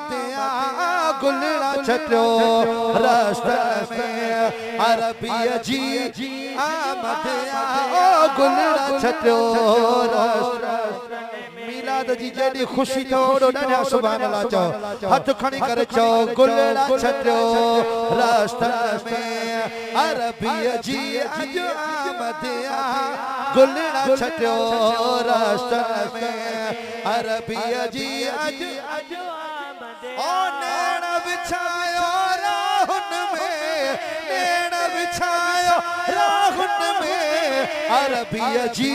आमदिया गुलड़ा छटियो रास्ते में अरबी जी आमदिया गुलड़ा छटियो रास्ते मिलाद जी जेडी खुशी थोड़ो ॾाढा सुभान अल्लाह चओ हथ खणी करे चओ गुलड़ा छटियो रास्ते में अरबी जी अज आमदिया गुलड़ा छटियो रास्ते में अरबी जी अज ओ नैन बिछायो राहुन में नैन बिछायो राहुन में अरबी जी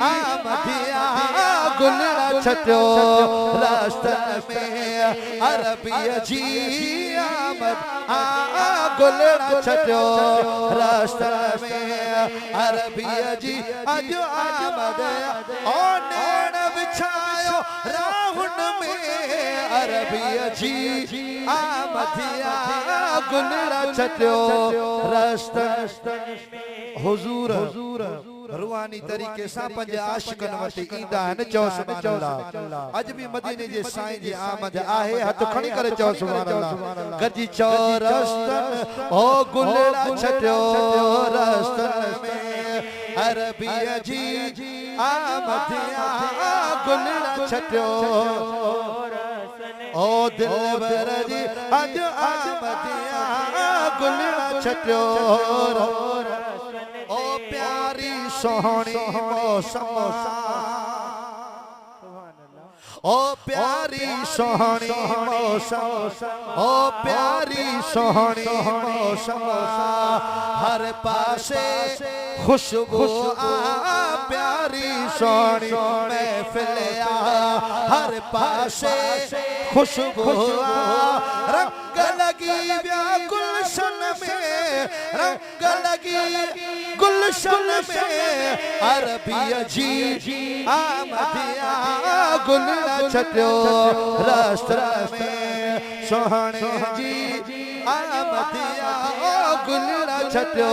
आमदिया गुलड़ा छटियो रास्ते में अरबी जी आमद गुलड़ा छटियो रास्ते में अरबी जी अज आमद ओ नैन बिछायो राहुन में अरबी जी आमदिया गुलड़ा छटियो रास्ते हुजूर रूहानी तरीके से पंज आशिकन वटि ईंदा आहिनि चओ सुभान अल्लाह अज भी मदीने जे साईं जी आमद आहे हथ खणी करे चओ सुभान अल्लाह गजी चओ रस्तन ओ गुलड़ा छटियो रस्तन में अरबी जी आमदिया गुलड़ा छटियो ओ दिलबर जी अज आमदिया गुलड़ा छटियो ओ प्यारी सोहनी मौसम ओ प्यारी सोहनी मौसम ओ प्यारी सोहनी मौसम हर पासे खुशबू आ प्यारी सोहनी महफिल हर पासे खुशबू आ रंग लगी व्या गुलशन में रंग लगी गुलशन में अरबी जी आमदिया गुलड़ा छटियो रास्ते में सोहणे जी आमदिया गुलड़ा छटियो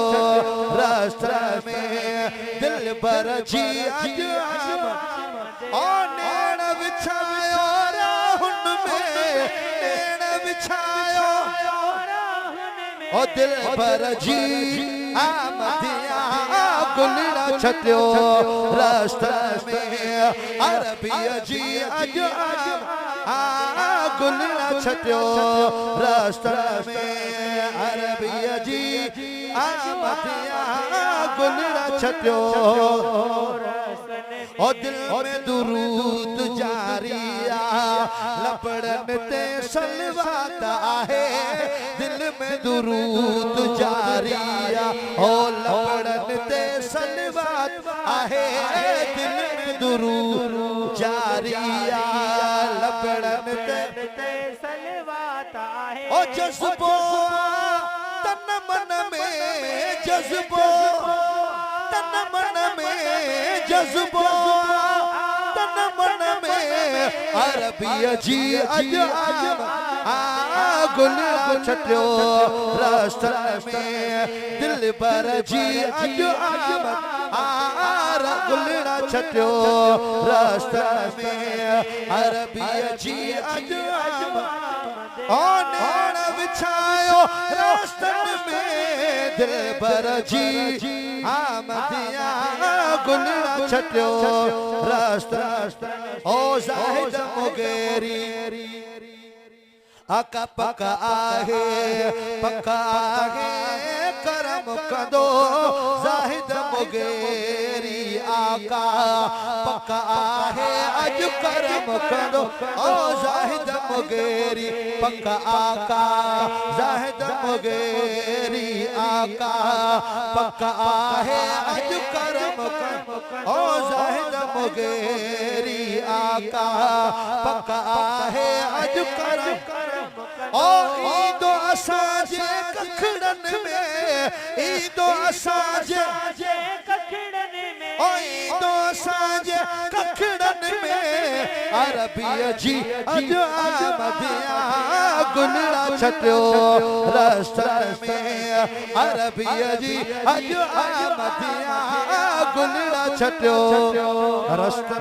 रास्ते में दिलबर जी अज ओ नैन बिछायो राहुन में नैन बिछायो ओ दिलबर जी आमदिया गुलड़ा छटियो रास्ते में अरबी जी अज गुलड़ा छटियो रास्ते में अरबी जी आमदिया गुलड़ा छटियो ओ दिल में दुरूद जारिया लपड़न ते सलवात आहे दिल में दुरूद जारिया ओ लपड़न ते सलवात आहे दिल में दुरूद जारिया लपड़न ते सलवात आहे ओ जज्बो तन मन में जज्बो तन मन में जज्बो तन मन में अरबी जी अज गुलड़ा छटियो रास्ते में दिलबर जी अज गुलड़ा छटियो रास्ते में अरबी जी अज ओ नैन बिछायो रास्ते में दिलबर जी आमदिया गुलड़ा छटियो रास्ते ओ जाहिद मुगेरी आका पका आहे करम कंदो जाहिद मुगेरी आका पका आहे अज करम कंदो ओ जाहिद मुगेरी पका आका जाहिद मुगेरी आका पका आहे अज करम कंदो ओ जाहिद मुगेरी आका पका आहे अज करम ओ ईदो असांजे कखड़न में ईदो असांजे कखड़न में ओ ईदो असांजे कखड़न में अरबी जी अज आमदिया गुलड़ा छटियो रास्ते में अरबी जी अज आमदिया गुलड़ा छटियो रास्ते